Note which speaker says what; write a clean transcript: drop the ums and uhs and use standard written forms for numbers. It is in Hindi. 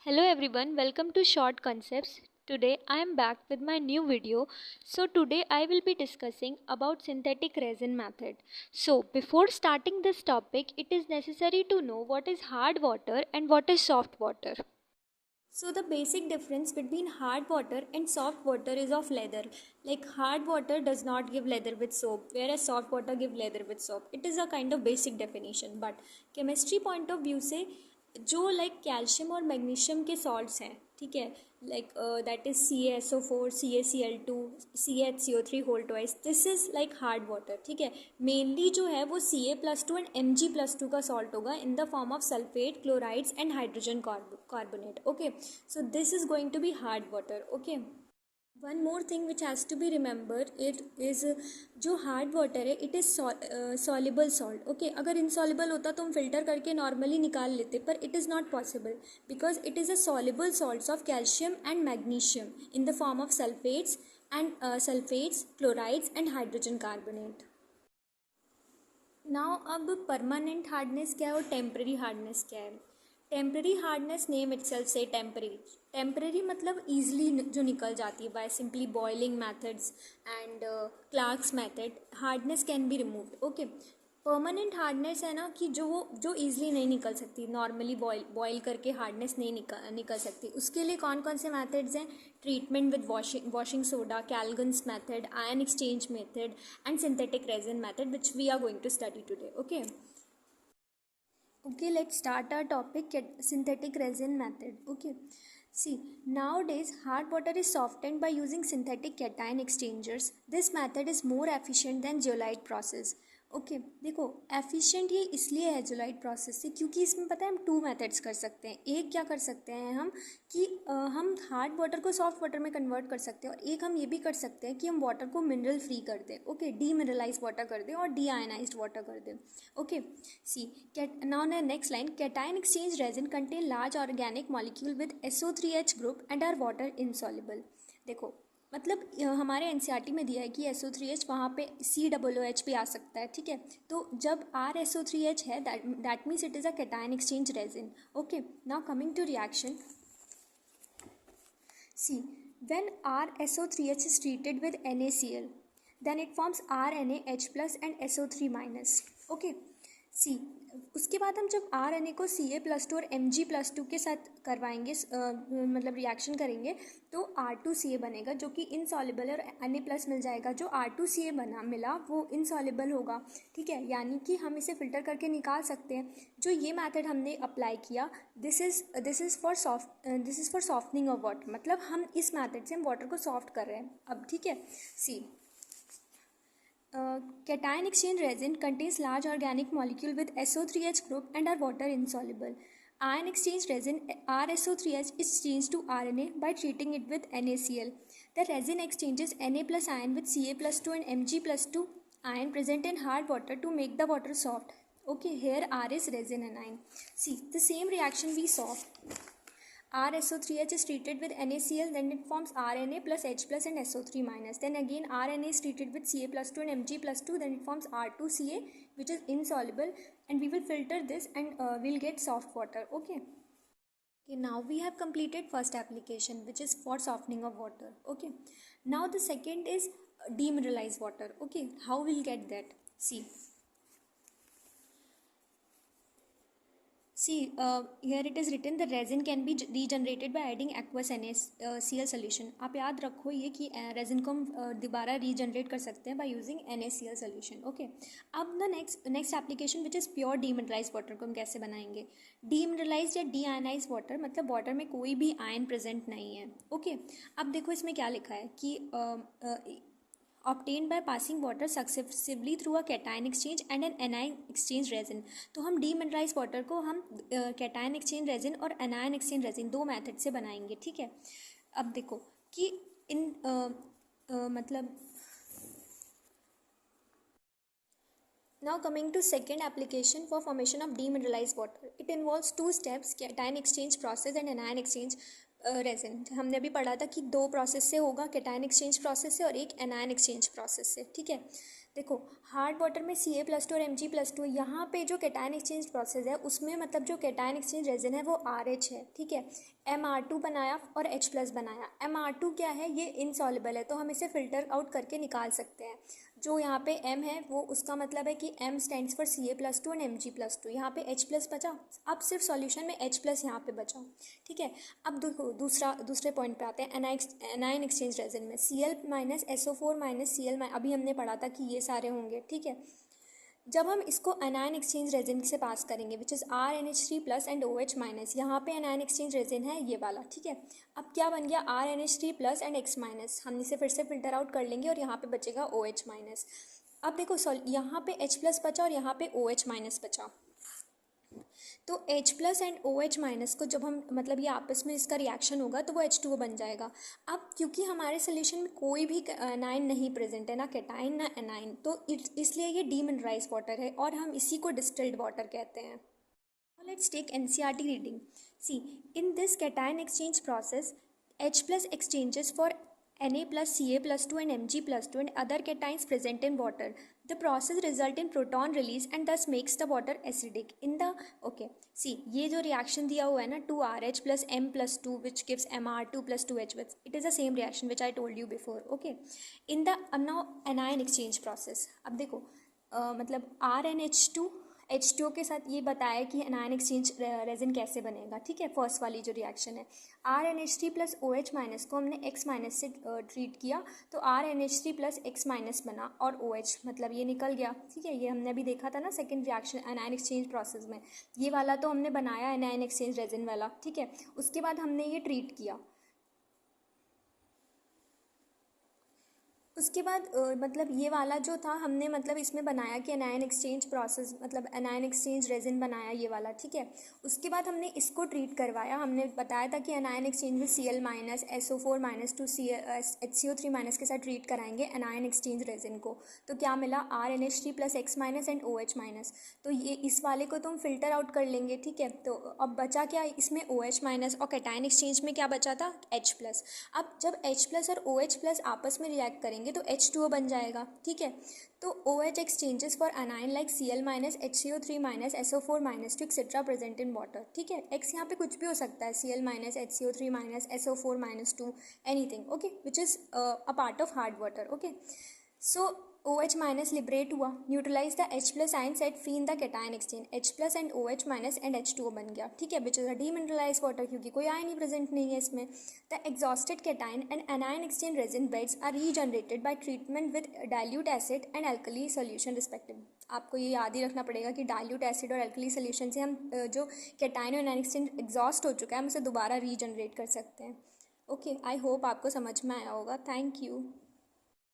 Speaker 1: Hello everyone, welcome to Short Concepts. Today I am back with my new video. So today I will be discussing about synthetic resin method. So before starting this topic, it is necessary to know what is hard water and what is soft water. So the basic difference between hard water and soft water is of leather. Like hard water does not give leather with soap, whereas soft water give leather with soap. It is a kind of basic definition. But chemistry point of view से जो लाइक कैल्शियम और मैग्नीशियम के सॉल्ट्स हैं, ठीक है, like that is CaSO4, CaCl2, CaHCO3 whole twice, this is like hard water. ठीक है, मेनली जो है वो Ca+2 एंड Mg+2 का सॉल्ट होगा in the form of sulphate, chlorides and hydrogen carbonate. Okay, so this is going to be hard water. Okay, one more thing which has to be remember it is जो हार्ड वाटर है it is soluble salt. Okay, अगर इनसॉल्युबल होता तो हम फिल्टर करके नॉर्मली निकाल लेते, पर it is not possible because it is a soluble salts of calcium and magnesium in the form of sulphates, chlorides and hydrogen carbonate. Now अब परमानेंट हार्डनेस क्या है और टेम्पररी हार्डनेस क्या है. टेम्पररी हार्डनेस नेम इटसेल्फ से टेम्पररी मतलब ईजिली जो निकल जाती है by simply boiling methods and Clarks method. Hardness can be removed. Okay, permanent hardness है ना कि जो ईजिली नहीं निकल सकती, नॉर्मली बॉयल करके हार्डनेस नहीं निकल सकती. उसके लिए कौन कौन से मैथड्स हैं? Treatment with washing soda, Calgon's method, ion exchange method and synthetic resin method which we are going to study today. Okay, let's start our topic, synthetic resin method. Okay, see, nowadays hard water is softened by using synthetic cation exchangers. This method is more efficient than zeolite process. Okay, देखो एफिशिएंट ये इसलिए है जोलाइट प्रोसेस से क्योंकि इसमें पता है हम टू मेथड्स कर सकते हैं. एक क्या कर सकते हैं हम कि हम हार्ड वाटर को सॉफ्ट वाटर में कन्वर्ट कर सकते हैं, और एक हम ये भी कर सकते हैं कि हम वाटर को मिनरल फ्री कर दें. ओके, डीमिनरलाइज वाटर कर दें और डीआयनाइज्ड वाटर कर दें. Okay, see now next line, cation exchange resin contain large organic molecule with SO3H group and are water insoluble. देखो मतलब हमारे NCERT में दिया है कि SO3H वहाँ पे COOH भी आ सकता है. ठीक है, तो जब RSO3H है that means it is a cation exchange resin. Okay, now coming to reaction, see when RSO3H is treated with NaCl then it forms RNaH+ and SO3-. Okay, see उसके बाद हम जब RNA को Ca+2 और Mg+2 के साथ करवाएंगे, मतलब रिएक्शन करेंगे, तो R2Ca बनेगा जो कि इनसॉल्युबल है, और Na+ मिल जाएगा. जो R2Ca मिला वो इनसॉल्युबल होगा. ठीक है, यानी कि हम इसे फिल्टर करके निकाल सकते हैं. जो ये मेथड हमने अप्लाई किया, this is for softening of water, मतलब हम इस मेथड से हम वाटर को सॉफ्ट कर रहे हैं अब. ठीक है, सी cation exchange resin contains large organic molecule with SO3H group and are water insoluble. Ion exchange resin RSO3H is changed to RNA by treating it with NaCl. The resin exchanges Na plus ion with Ca+2 and Mg+2 ion present in hard water to make the water soft. Okay, here R is resin anion. See, the same reaction we saw. RSO3H is treated with NaCl, then it forms RNA plus H plus and SO3-. Then again RNA is treated with Ca+2 and Mg+2, then it forms R2Ca, which is insoluble, and we will filter this and we'll get soft water. Okay, now we have completed first application, which is for softening of water. Okay, now the second is demineralized water. Okay, how we'll get that? See, here it is written the resin can be regenerated by adding aqueous NaCl solution. आप याद रखो ये कि resin को हम दोबारा regenerate कर सकते हैं by using NaCl solution. Okay, अब the next application which is pure demineralized water को हम कैसे बनाएंगे? Demineralized या deionized water मतलब water में कोई भी ion present नहीं है. Okay, अब देखो इसमें क्या लिखा है कि obtained by passing water successively through a cation exchange and an anion exchange resin. तो हम demineralized water को हम cation exchange resin और anion exchange resin दो मेथड से बनाएंगे. ठीक है, अब देखो कि इन मतलब now coming to second application for formation of demineralized water, it involves two steps, cation exchange process and anion exchange resin. हमने अभी पढ़ा था कि दो प्रोसेस से होगा, कैटायन एक्सचेंज प्रोसेस से और एक एनायन एक्सचेंज प्रोसेस से. ठीक है,
Speaker 2: देखो हार्ड वाटर में Ca+2 और Mg+2, यहाँ पे जो कैटायन एक्सचेंज प्रोसेस है उसमें मतलब जो कैटायन एक्सचेंज रेजिन है वो RH है, ठीक है। Mr2 बनाया और H+ बनाया। Mr2 क्या है, ये इनसॉल्युबल है तो हम इसे फिल्टर आउट करके निकाल सकते हैं। जो यहाँ पे M है वो उसका मतलब है कि M स्टैंड्स फॉर Ca+2 और Mg+2, यहाँ पे H+ बचा। अब सिर्फ सॉल्यूशन में H+ यहाँ पे बचा, ठीक है। अब देखो दूसरे पॉइंट पे आते हैं, एनायन एक्सचेंज रेजिन में Cl-SO4 अभी हमने पढ़ा था कि ये सारे होंगे, ठीक है। जब हम इसको एनायन एक्सचेंज रेजिन से पास करेंगे which is RNH3+ and OH-, यहाँ पे एनायन एक्सचेंज रेजिन है ये वाला, ठीक है। अब क्या बन गया, RNH3+ एंड X-, हम इसे फिर से फिल्टर आउट कर लेंगे और यहाँ पे बचेगा OH-। अब देखो यहाँ पे H+ बचा और यहाँ पे OH- बचा, तो H+ एंड OH- को जब हम मतलब ये आपस में इसका रिएक्शन होगा तो वो H2O बन जाएगा। अब क्योंकि हमारे सोल्यूशन में कोई भी एनाइन नहीं प्रेजेंट है, ना कैटाइन ना एनाइन, तो इसलिए ये डीमिनरलाइज्ड वाटर है और हम इसी को डिस्टिल्ड वाटर कहते हैं। Let's take NCERT reading. See, in this cation exchange process, H+ exchanges for Na+Ca+2 and Mg+2 and other cations present in water. The process result in proton release and thus makes the water acidic. In the see, ये जो reaction दिया हुआ है ना 2RH plus M+2 which gives Mr2 plus 2H, it is the same reaction which I told you before. Okay, in the now anion exchange process, अब देखो मतलब RNH2 H2O के साथ ये बताया कि एनायन एक्सचेंज रेजिन कैसे बनेगा, ठीक है। फर्स्ट वाली जो रिएक्शन है RNH3+ OH- को हमने X- से ट्रीट किया तो RNH3+ X- बना और OH मतलब ये निकल गया, ठीक है। ये हमने अभी देखा था ना second reaction anion exchange process में, ये वाला तो हमने बनाया एनायन एक्सचेंज रेजिन वाला, ठीक है। उसके बाद हमने ये ट्रीट किया, उसके बाद मतलब ये वाला जो था हमने मतलब इसमें बनाया कि एनायन एक्सचेंज प्रोसेस मतलब एनायन एक्सचेंज रेजिन बनाया ये वाला, ठीक है। उसके बाद हमने इसको ट्रीट करवाया, हमने बताया था कि एनायन एक्सचेंज में Cl- SO4- टू HCO3- के साथ ट्रीट कराएंगे एनायन एक्सचेंज रेजिन को, तो क्या मिला RNH3+ X- एंड OH-, तो ये इस वाले को तो हम फिल्टर आउट कर लेंगे, ठीक है। तो अब बचा क्या इसमें OH- और कैटायन एक्सचेंज में क्या बचा था H+। अब जब H+ और OH+ आपस में रिएक्ट करेंगे तो H2O बन जाएगा, ठीक है। तो OH exchanges for anion like Cl-, HCO3-, SO4- to etc present in water, ठीक है। X यहाँ पे कुछ भी हो सकता है, Cl-, HCO3-, SO4- to anything, okay, which is a part of hard water, okay. So OH- liberate हुआ, neutralise the H+ ion set free in the cation exchange, H+ and OH- and H2O बन गया, ठीक है, which is a demineralised water क्योंकि कोई आयन ही प्रेजेंट नहीं है इसमें। The exhausted cation and anion exchange resin beds are regenerated by treatment with dilute acid and alkali solution respective. आपको ये याद ही रखना पड़ेगा कि डाइल्यूट एसिड और एल्कली सोल्यूशन से हम जो कैटायन और एनायन एक्सचेंज एग्जॉस्ट हो चुका है हम उसे दोबारा रीजनरेट कर सकते हैं। ओके, आई होप आपको समझ में आया होगा। Thank you.